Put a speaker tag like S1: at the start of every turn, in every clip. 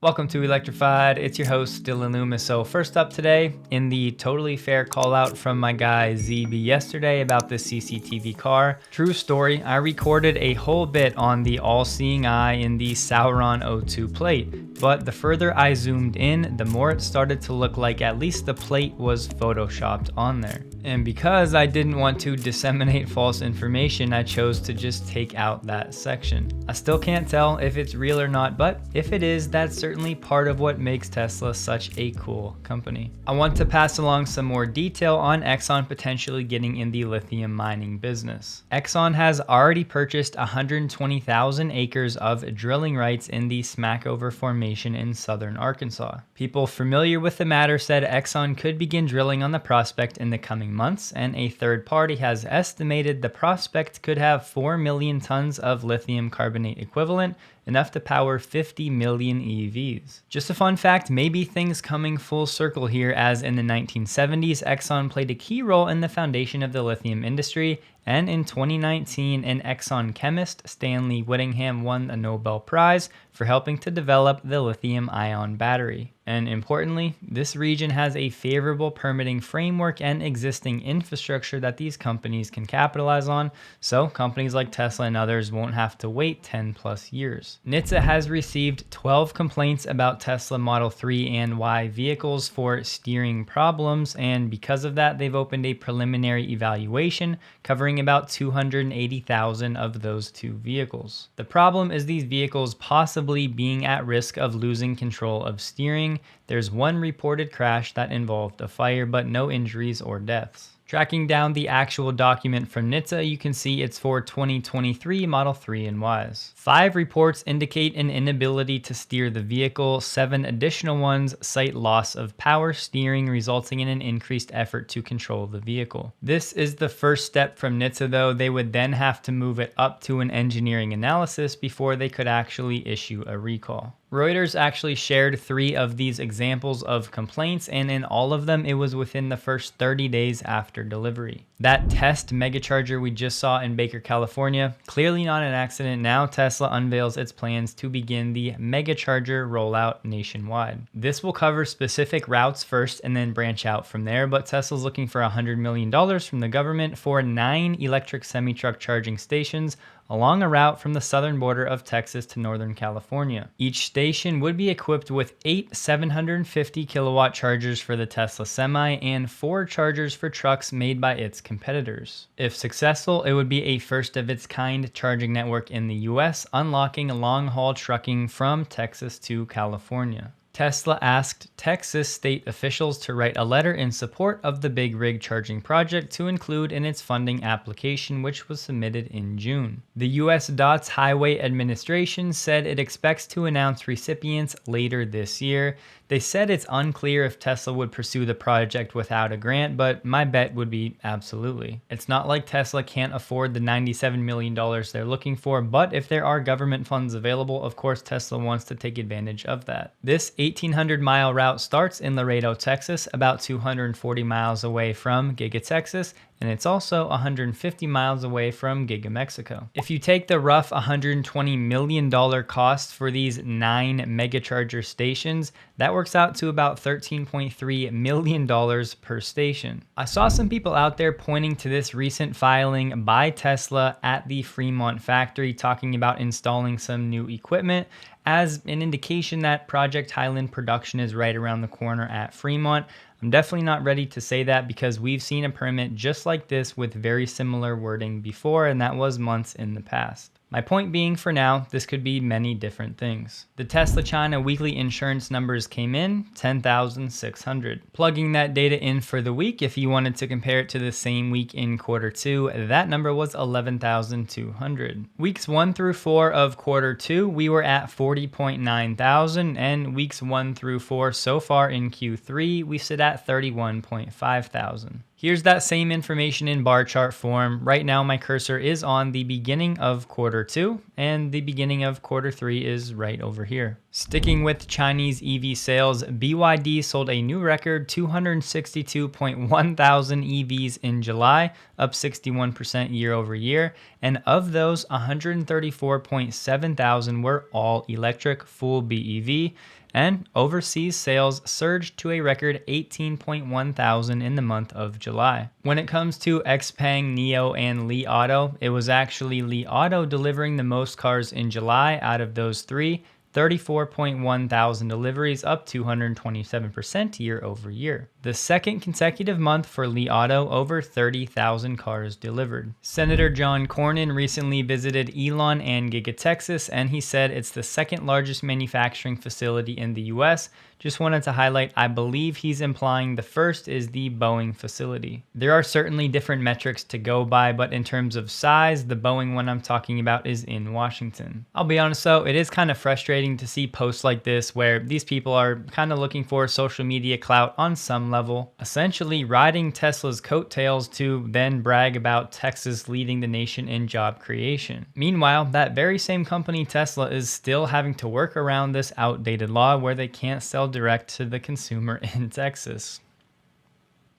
S1: Welcome to Electrified. It's your host, Dylan Loomis. So first up today, in the totally fair call out from my guy ZB yesterday about the CCTV car. True story, I recorded a whole bit on the all-seeing eye in the Sauron O2 plate, but the further I zoomed in, the more it started to look like at least the plate was photoshopped on there. And because I didn't want to disseminate false information, I chose to just take out that section. I still can't tell if it's real or not, but if it is, that's certainly part of what makes Tesla such a cool company. I want to pass along some more detail on Exxon potentially getting in the lithium mining business. Exxon has already purchased 120,000 acres of drilling rights in the Smackover Formation in southern Arkansas. People familiar with the matter said Exxon could begin drilling on the prospect in the coming months, and a third party has estimated the prospect could have 4 million tons of lithium carbonate equivalent, enough to power 50 million EVs. Just a fun fact, maybe things coming full circle here, as in the 1970s, Exxon played a key role in the foundation of the lithium industry, and in 2019, an Exxon chemist, Stanley Whittingham, won a Nobel Prize for helping to develop the lithium-ion battery. And importantly, this region has a favorable permitting framework and existing infrastructure that these companies can capitalize on, so companies like Tesla and others won't have to wait 10 plus years. NHTSA has received 12 complaints about Tesla Model 3 and Y vehicles for steering problems, and because of that, they've opened a preliminary evaluation covering about 280,000 of those two vehicles. The problem is these vehicles possibly being at risk of losing control of steering. There's one reported crash that involved a fire, but no injuries or deaths. Tracking down the actual document from NHTSA, you can see it's for 2023 Model 3 and Ys. 5 reports indicate an inability to steer the vehicle. 7 additional ones cite loss of power steering, resulting in an increased effort to control the vehicle. This is the first step from NHTSA though. They would then have to move it up to an engineering analysis before they could actually issue a recall. Reuters actually shared 3 of these examples of complaints, and in all of them, it was within the first 30 days after delivery. That test megacharger we just saw in Baker, California, clearly not an accident. Now Tesla unveils its plans to begin the megacharger rollout nationwide. This will cover specific routes first and then branch out from there, but Tesla's looking for $100 million from the government for 9 electric semi-truck charging stations along a route from the southern border of Texas to northern California. Each station would be equipped with 8 750 kilowatt chargers for the Tesla Semi and 4 chargers for trucks made by its competitors. If successful, it would be a first of its kind charging network in the US, unlocking long-haul trucking from Texas to California. Tesla asked Texas state officials to write a letter in support of the Big Rig charging project to include in its funding application, which was submitted in June. The U.S. DOTS Highway Administration said it expects to announce recipients later this year. They said it's unclear if Tesla would pursue the project without a grant, but my bet would be absolutely. It's not like Tesla can't afford the $97 million they're looking for, but if there are government funds available, of course Tesla wants to take advantage of that. This 1,800-mile route starts in Laredo, Texas, about 240 miles away from Giga, Texas, and it's also 150 miles away from Giga, Mexico. If you take the rough $120 million cost for these 9 megacharger stations, that works out to about $13.3 million per station. I saw some people out there pointing to this recent filing by Tesla at the Fremont factory, talking about installing some new equipment as an indication that Project Highland production is right around the corner at Fremont. I'm definitely not ready to say that because we've seen a permit just like this with very similar wording before, and that was months in the past. My point being, for now, this could be many different things. The Tesla China weekly insurance numbers came in 10,600. Plugging that data in for the week, if you wanted to compare it to the same week in quarter 2, that number was 11,200. Weeks 1 through 4 of quarter 2, we were at 40.9 thousand, and weeks 1 through 4 so far in Q3, we sit at 31.5 thousand. Here's that same information in bar chart form. Right now, my cursor is on the beginning of quarter 2, and the beginning of quarter 3 is right over here. Sticking with Chinese EV sales, BYD sold a new record 262.1 thousand EVs in July, up 61% year over year, and of those, 134.7 thousand were all electric full BEV, and overseas sales surged to a record 18.1 thousand in the month of July. When it comes to XPeng, NIO, and Li Auto, it was actually Li Auto delivering the most cars in July out of those three, 34.1 thousand deliveries, up 227% year over year. The second consecutive month for Li Auto, over 30,000 cars delivered. Senator John Cornyn recently visited Elon and Giga Texas, and he said it's the second largest manufacturing facility in the US. Just wanted to highlight, I believe he's implying the first is the Boeing facility. There are certainly different metrics to go by, but in terms of size, the Boeing one I'm talking about is in Washington. I'll be honest though, it is kind of frustrating to see posts like this where these people are kind of looking for social media clout on some level, essentially riding Tesla's coattails to then brag about Texas leading the nation in job creation. Meanwhile, that very same company, Tesla, is still having to work around this outdated law where they can't sell direct to the consumer in Texas.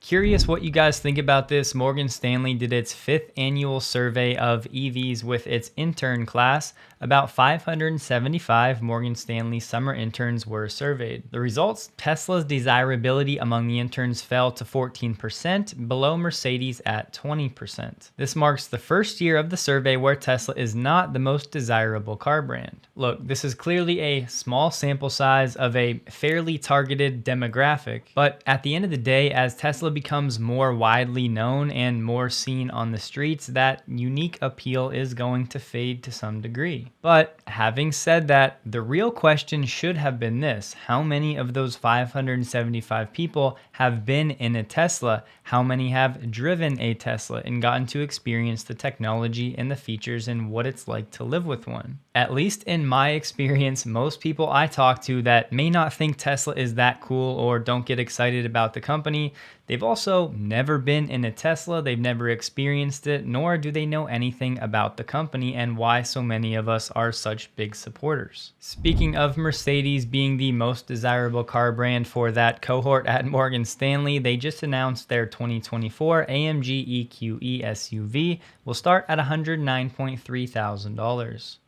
S1: Curious what you guys think about this. Morgan Stanley did its 5th annual survey of EVs with its intern class. About 575 Morgan Stanley summer interns were surveyed. The results: Tesla's desirability among the interns fell to 14%, below Mercedes at 20%. This marks the first year of the survey where Tesla is not the most desirable car brand. Look, this is clearly a small sample size of a fairly targeted demographic, but at the end of the day, as Tesla becomes more widely known and more seen on the streets, that unique appeal is going to fade to some degree. But having said that, the real question should have been this: how many of those 575 people have been in a Tesla? How many have driven a Tesla and gotten to experience the technology and the features and what it's like to live with one? At least in my experience, most people I talk to that may not think Tesla is that cool or don't get excited about the company, they've also never been in a Tesla, they've never experienced it, nor do they know anything about the company and why so many of us are such big supporters. Speaking of Mercedes being the most desirable car brand for that cohort at Morgan Stanley, they just announced their 2024 AMG EQE SUV will start at $109.3 thousand.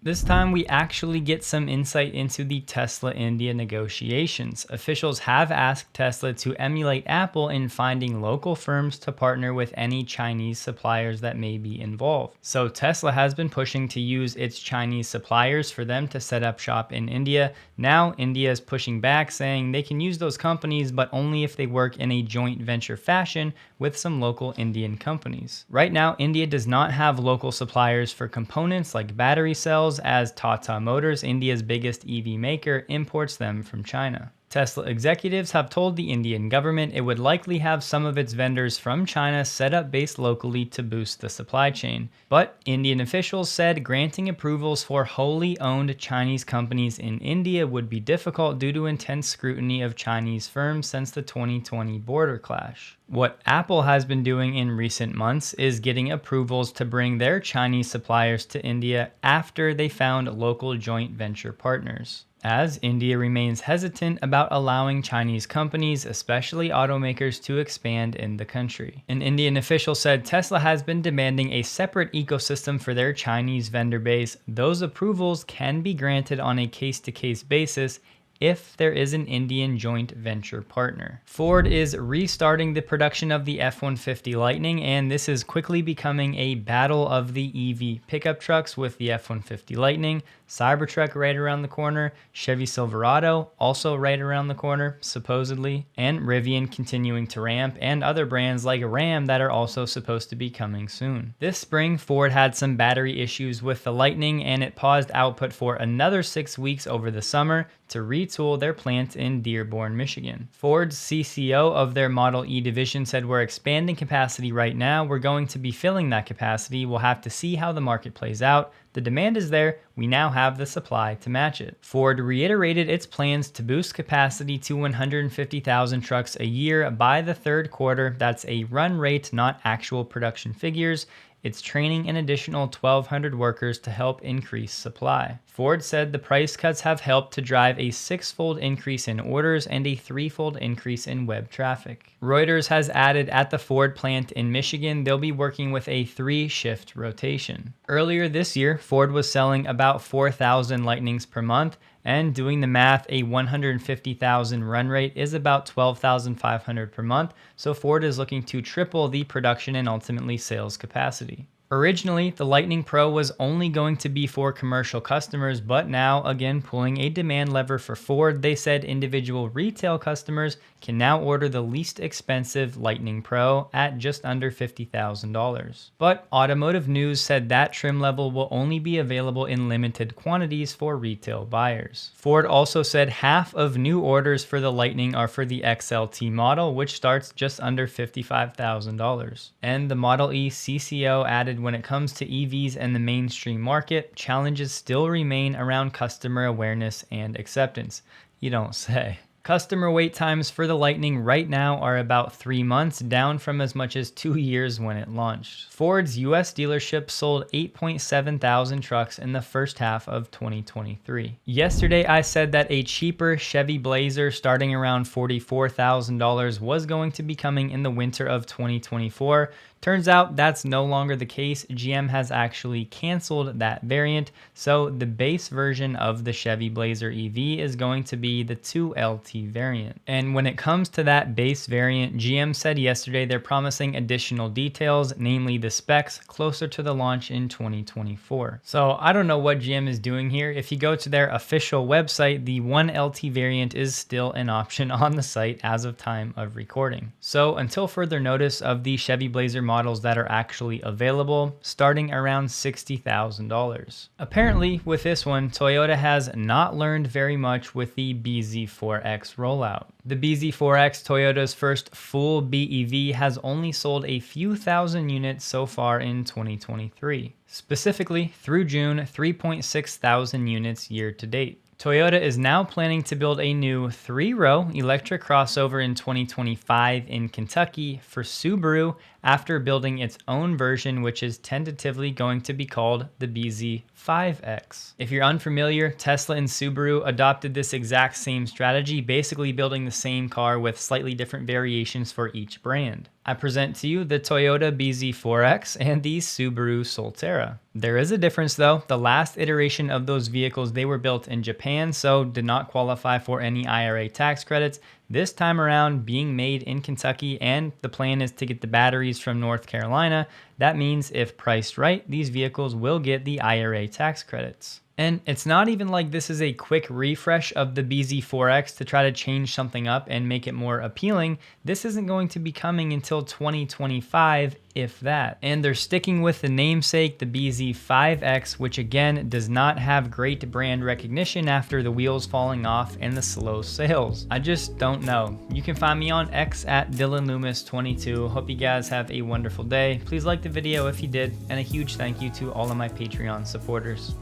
S1: This time we actually get some insight into the Tesla India negotiations. Officials have asked Tesla to emulate Apple in finding local firms to partner with any Chinese suppliers that may be involved. So Tesla has been pushing to use its Chinese suppliers for them to set up shop in India. Now India is pushing back, saying they can use those companies, but only if they work in a joint venture fashion with some local Indian companies. Right now, India does not have local suppliers for components like battery cells, as Tata Motors, India's biggest EV maker, imports them from China. Tesla executives have told the Indian government it would likely have some of its vendors from China set up based locally to boost the supply chain. But Indian officials said granting approvals for wholly owned Chinese companies in India would be difficult due to intense scrutiny of Chinese firms since the 2020 border clash. What Apple has been doing in recent months is getting approvals to bring their Chinese suppliers to India after they found local joint venture partners, as India remains hesitant about allowing Chinese companies, especially automakers, to expand in the country. An Indian official said Tesla has been demanding a separate ecosystem for their Chinese vendor base. Those approvals can be granted on a case-to-case basis if there is an Indian joint venture partner. Ford is restarting the production of the F-150 Lightning, and this is quickly becoming a battle of the EV pickup trucks, with the F-150 Lightning, Cybertruck right around the corner, Chevy Silverado also right around the corner, supposedly, and Rivian continuing to ramp, and other brands like Ram that are also supposed to be coming soon. This spring, Ford had some battery issues with the Lightning, and it paused output for another 6 weeks over the summer to retool their plant in Dearborn, Michigan. Ford's CCO of their Model E division said, "We're expanding capacity right now. We're going to be filling that capacity. We'll have to see how the market plays out. The demand is there. We now have the supply to match it." Ford reiterated its plans to boost capacity to 150,000 trucks a year by the third quarter. That's a run rate, not actual production figures. it's training an additional 1,200 workers to help increase supply. Ford said the price cuts have helped to drive a 6-fold increase in orders and a 3-fold increase in web traffic. Reuters has added at the Ford plant in Michigan, they'll be working with a 3-shift rotation. Earlier this year, Ford was selling about 4,000 Lightnings per month, and doing the math, a 150,000 run rate is about 12,500 per month, so Ford is looking to triple the production and ultimately sales capacity. Originally, the Lightning Pro was only going to be for commercial customers, but now, again, pulling a demand lever for Ford, they said individual retail customers can now order the least expensive Lightning Pro at just under $50,000. But Automotive News said that trim level will only be available in limited quantities for retail buyers. Ford also said half of new orders for the Lightning are for the XLT model, which starts just under $55,000. And the Model E CCO added, when it comes to EVs and the mainstream market, challenges still remain around customer awareness and acceptance. You don't say. Customer wait times for the Lightning right now are about 3 months, down from as much as 2 years when it launched. Ford's US dealership sold 8.7 thousand trucks in the first half of 2023. Yesterday, I said that a cheaper Chevy Blazer starting around $44,000 was going to be coming in the winter of 2024. Turns out that's no longer the case. GM has actually canceled that variant, so the base version of the Chevy Blazer EV is going to be the 2LT variant. And when it comes to that base variant, GM said yesterday they're promising additional details, namely the specs, closer to the launch in 2024. So I don't know what GM is doing here. If you go to their official website, the 1LT variant is still an option on the site as of time of recording. So until further notice of the Chevy Blazer models that are actually available, starting around $60,000. Apparently, with this one, Toyota has not learned very much with the BZ4X rollout. The BZ4X, Toyota's first full BEV, has only sold a few thousand units so far in 2023. Specifically, through June, 3.6 thousand units year to date. Toyota is now planning to build a new 3-row electric crossover in 2025 in Kentucky for Subaru after building its own version, which is tentatively going to be called the BZ5X. If you're unfamiliar, Tesla and Subaru adopted this exact same strategy, basically building the same car with slightly different variations for each brand. I present to you the Toyota BZ4X and the Subaru Solterra. There is a difference though. The last iteration of those vehicles, they were built in Japan, so did not qualify for any IRA tax credits. This time around, being made in Kentucky, and the plan is to get the batteries from North Carolina. That means if priced right, these vehicles will get the IRA tax credits. And it's not even like this is a quick refresh of the BZ4X to try to change something up and make it more appealing. This isn't going to be coming until 2025, if that. And they're sticking with the namesake, the BZ5X, which again does not have great brand recognition after the wheels falling off and the slow sales. I just don't know. You can find me on X at DylanLoomis22. Hope you guys have a wonderful day. Please like the video if you did, and a huge thank you to all of my Patreon supporters.